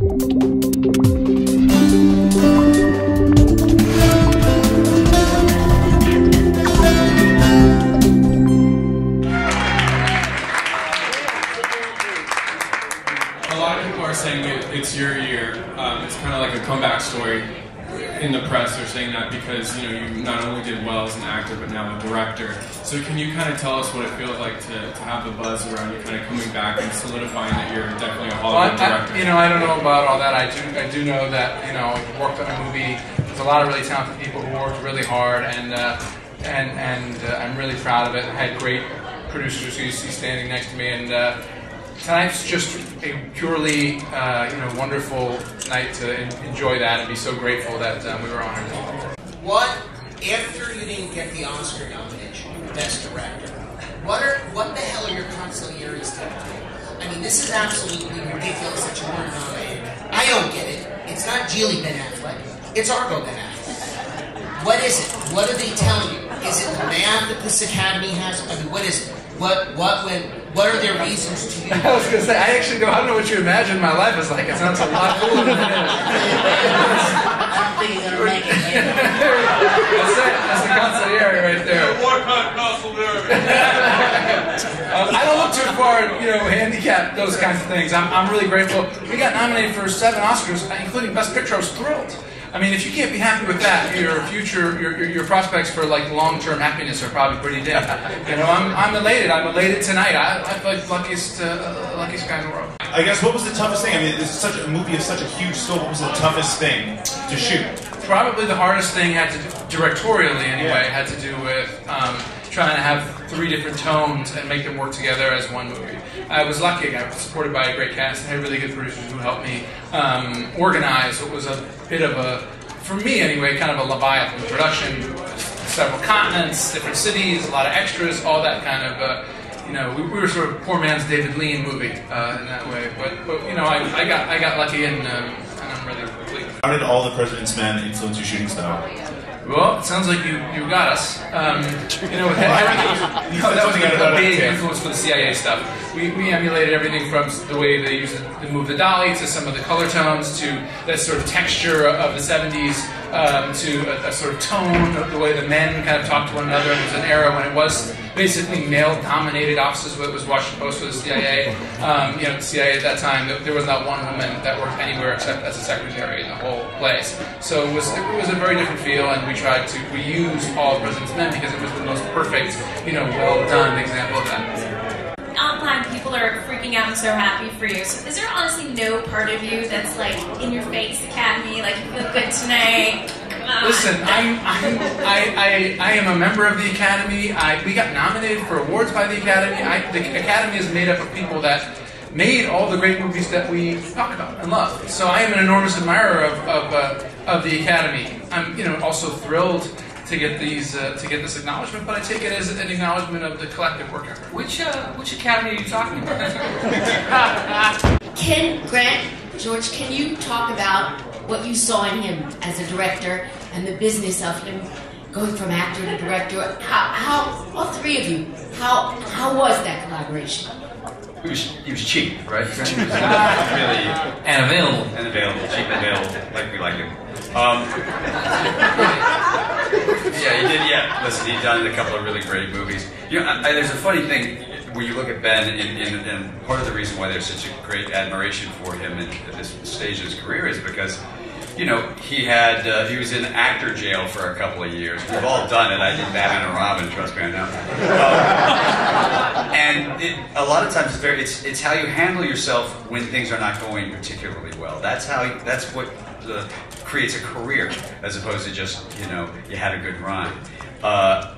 It's your year. It's kind of like a comeback story in the press. They're saying that because you not only did well as an actor but now a director. So can you kind of tell us what it feels like to have the buzz around you, kind of coming back and solidifying that you're definitely a Hollywood director? I don't know about all that. I do know that I worked on a movie. There's a lot of really talented people who worked really hard, and I'm really proud of it. I had great producers who you see standing next to me, and tonight's just a purely, wonderful night to enjoy that and be so grateful that we were honored. What, after you didn't get the Oscar nomination, Best Director, what the hell are your consiglieres telling you? I mean, this is absolutely ridiculous that you weren't nominated. I don't get it. It's not Geely Ben Affleck. It's Argo Ben Affleck. What is it? What are they telling you? Is it the math that this Academy has? I mean, what is it? What are their reasons to use? I was going to say, I don't know what you imagine my life is like. It sounds a lot cooler than it is. I don't think you're going to make it. That's it. That's the consigliere right there. What kind of consigliere? I don't look too far, handicap those kinds of things. I'm really grateful. We got nominated for 7 Oscars, including Best Picture. I was thrilled. I mean, if you can't be happy with that, your future, your prospects for like long-term happiness are probably pretty dim. I'm elated. I'm elated tonight. I feel like luckiest guy in the world. I guess what was the toughest thing? I mean, it's such a movie of such a huge scope. What was the toughest thing to shoot? Probably the hardest thing had to do, directorially anyway, had to do with trying to have 3 different tones and make them work together as one movie. I was lucky. I was supported by a great cast and had really good producers who helped me organize what was a bit of a, for me anyway, kind of a Leviathan production. Several continents, different cities, a lot of extras, all that kind of, we were sort of poor man's David Lean movie in that way. But I got lucky and I'm really pleased. How did All the President's Men influence your shooting style? Well, it sounds like you got us. That was a big influence for the CIA stuff. We emulated everything from the way they used to move the dolly to some of the color tones to that sort of texture of the 70s to a sort of tone of the way the men kind of talked to one another. It was an era when it was basically male-dominated offices, whether it was Washington Post or the CIA. The CIA at that time, there was not one woman that worked anywhere except as a secretary in the whole place. So it was a very different feel, and we tried to reuse All the President's Men because it was the most perfect, well-done example of that. Online, people are freaking out and so happy for you. So is there honestly no part of you that's like in your face, Academy, like you feel good tonight? Come on. Listen, I am a member of the Academy. We got nominated for awards by the Academy. The Academy is made up of people that made all the great movies that we talk about and love. So I am an enormous admirer of the Academy. I'm also thrilled to get this acknowledgement, but I take it as an acknowledgement of the collective work effort. Which Academy are you talking about? George, can you talk about what you saw in him as a director and the business of him going from actor to director? How all 3 of you, how was that collaboration? He was cheap, right? He was really And available. cheap and available, like we like him. Yeah, he did. Yeah, listen, he'd done a couple of really great movies. There's a funny thing when you look at Ben, and part of the reason why there's such a great admiration for him at this stage of his career is because, he was in actor jail for a couple of years. We've all done it. I did Batman and Robin, trust me, I know. And a lot of times it's how you handle yourself when things are not going particularly well. That's what creates a career, as opposed to just, you had a good run.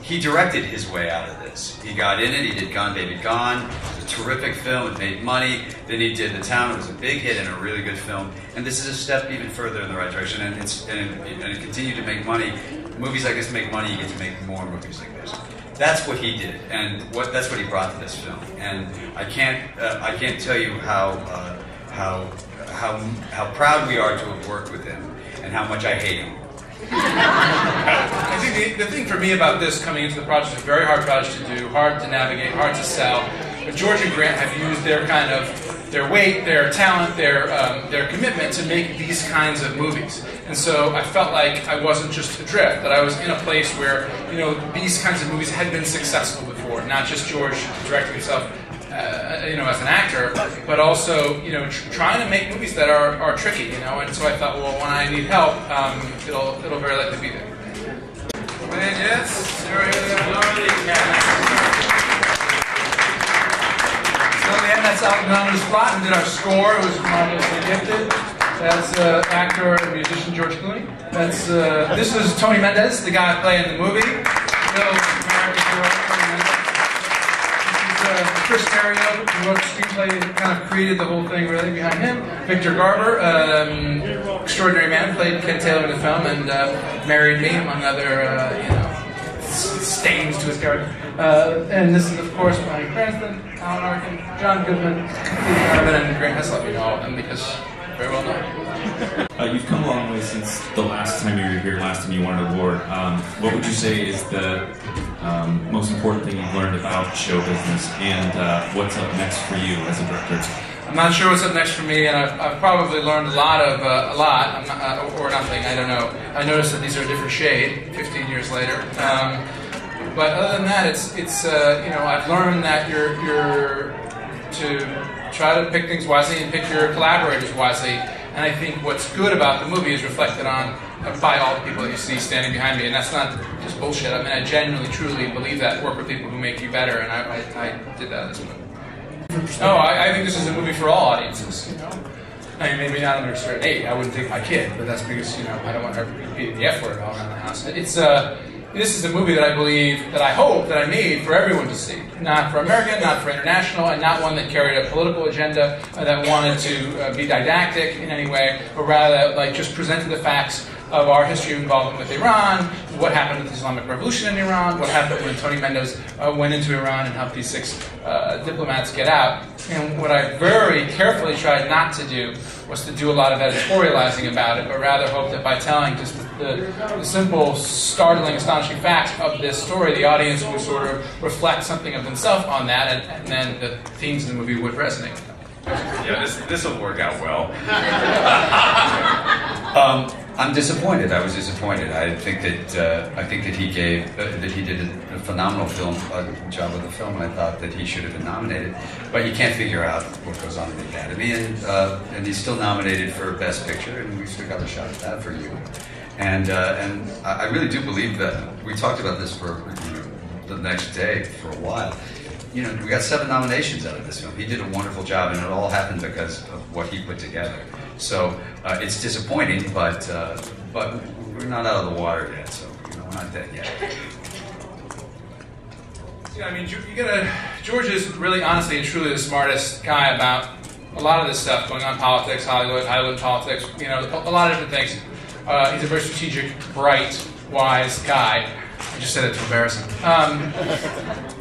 He directed his way out of this. He got in it, he did Gone Baby Gone. It was a terrific film, it made money. Then he did The Town, it was a big hit and a really good film. And this is a step even further in the right direction, and it continued to make money. Movies like this make money, you get to make more movies like this. That's what he did, and that's what he brought to this film. And I can't tell you how proud we are to have worked with him, and how much I hate him. I think the thing for me about this coming into the project is a very hard project to do, hard to navigate, hard to sell. But George and Grant have used their kind of their weight, their talent, their commitment to make these kinds of movies. And so I felt like I wasn't just adrift, that I was in a place where, you know, these kinds of movies had been successful before, not just George directing himself, you know, as an actor, but also, you know, trying to make movies that are tricky, you know. And so I thought, well, when I need help, it'll very likely be there. And yes, so in the end, that's Alec Baldwin's plot, and did our score. It was marvelously gifted. That's actor and musician George Clooney. That's this is Tony Mendez, the guy playing the movie. Chris Terrio, who wrote the screenplay, kind of created the whole thing really behind him. Victor Garber, extraordinary man, played Ken Taylor in the film and married me, among other you know, stains to his character. And this is, of course, Bryan Cranston, Alan Arkin, John Goodman, Steve Garvin, and Grant Heslop. You know all of them because very well known. You've come a long way since the last time you were here, last time you won an award. What would you say is the most important thing you've learned about show business, and what's up next for you as a director? I'm not sure what's up next for me, and I've probably learned a lot. I'm not, or nothing. I don't know. I noticed that these are a different shade 15 years later. But other than that, it's you know, I've learned that you're to try to pick things wisely and pick your collaborators wisely. And I think what's good about the movie is reflected on by all the people that you see standing behind me. And that's not just bullshit. I mean, I genuinely, truly believe that. Work with people who make you better, and I did that in this movie. No, I think this is a movie for all audiences. You know, I mean, maybe not under a certain age. I wouldn't take my kid, but that's because, you know, I don't want her to repeat the F word all around the house. This is a movie that I believe, that I hope, that I made for everyone to see. Not for American, not for international, and not one that carried a political agenda that wanted to be didactic in any way, but rather like just presented the facts of our history of involvement with Iran, what happened with the Islamic Revolution in Iran, what happened when Tony Mendez went into Iran and helped these 6 diplomats get out. And what I very carefully tried not to do was to do a lot of editorializing about it, but rather hope that by telling just the simple, startling, astonishing facts of this story, the audience would sort of reflect something of themselves on that, and then the themes in the movie would resonate. Yeah, this will work out well. I'm disappointed. I was disappointed. I think that he did a phenomenal job with the film. I thought that he should have been nominated, but you can't figure out what goes on in the Academy, and he's still nominated for Best Picture, and we still got a shot at that for you. And I really do believe that we talked about this for the next day for a while. You know, we got 7 nominations out of this film. He did a wonderful job, and it all happened because of what he put together. So it's disappointing, but we're not out of the water yet. So we're not dead yet. Yeah, I mean, George is really, honestly and truly the smartest guy about a lot of this stuff going on, politics, Hollywood politics. You know, a lot of different things. He's a very strategic, bright, wise guy. I just said it to embarrass him.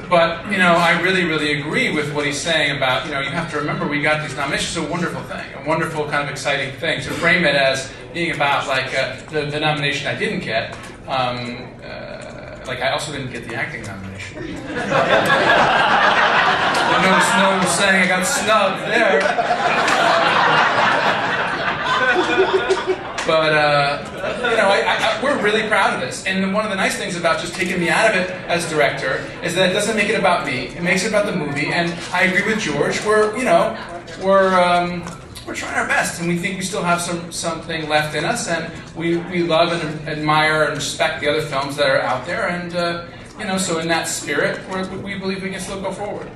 But, you know, I really, really agree with what he's saying about, you know, you have to remember we got these nominations. It's a wonderful thing, a wonderful kind of exciting thing. To frame it as being about, like, the nomination I didn't get, like, I also didn't get the acting nomination. No one was saying I got snubbed there. But, you know, we're really proud of this. And one of the nice things about just taking me out of it as director is that it doesn't make it about me. It makes it about the movie. And I agree with George. We're trying our best, and we think we still have something left in us. And we love and admire and respect the other films that are out there. And, you know, so in that spirit, we believe we can still go forward.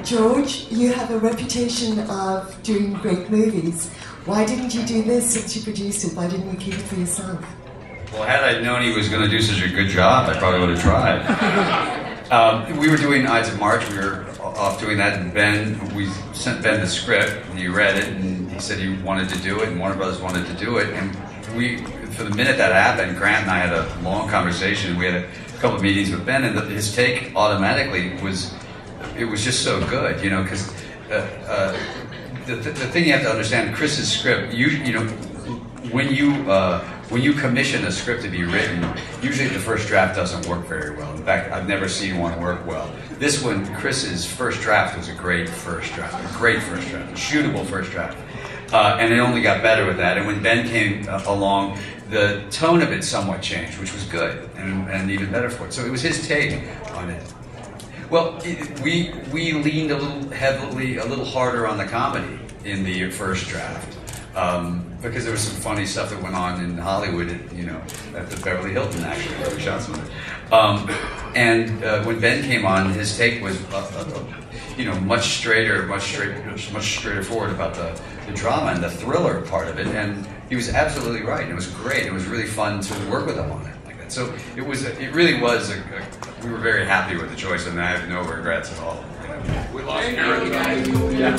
George, you have a reputation of doing great movies. Why didn't you do this since you produced it? Why didn't you keep it for yourself? Well, had I known he was going to do such a good job, I probably would have tried. We were doing Ides of March. We were off doing that, and we sent Ben the script, and he read it, and he said he wanted to do it, and Warner Brothers wanted to do it. And for the minute that happened, Grant and I had a long conversation. We had a couple of meetings with Ben, and his take automatically was, it was just so good, you know, because the thing you have to understand, Chris's script, you know, when you when you commission a script to be written, usually the first draft doesn't work very well. In fact, I've never seen one work well. This one, Chris's first draft was a great first draft, a shootable first draft. And it only got better with that. And when Ben came along, the tone of it somewhat changed, which was good and even better for it. So it was his take on it. Well, we leaned a little harder on the comedy in the first draft. Because there was some funny stuff that went on in Hollywood, at the Beverly Hilton, actually, where we shot some of it. And when Ben came on, his take was, much straighter forward about the drama and the thriller part of it. And he was absolutely right. And it was great. It was really fun to work with him on it like that. So it really was. We were very happy with the choice, and I have no regrets at all. We lost Eric. Yeah.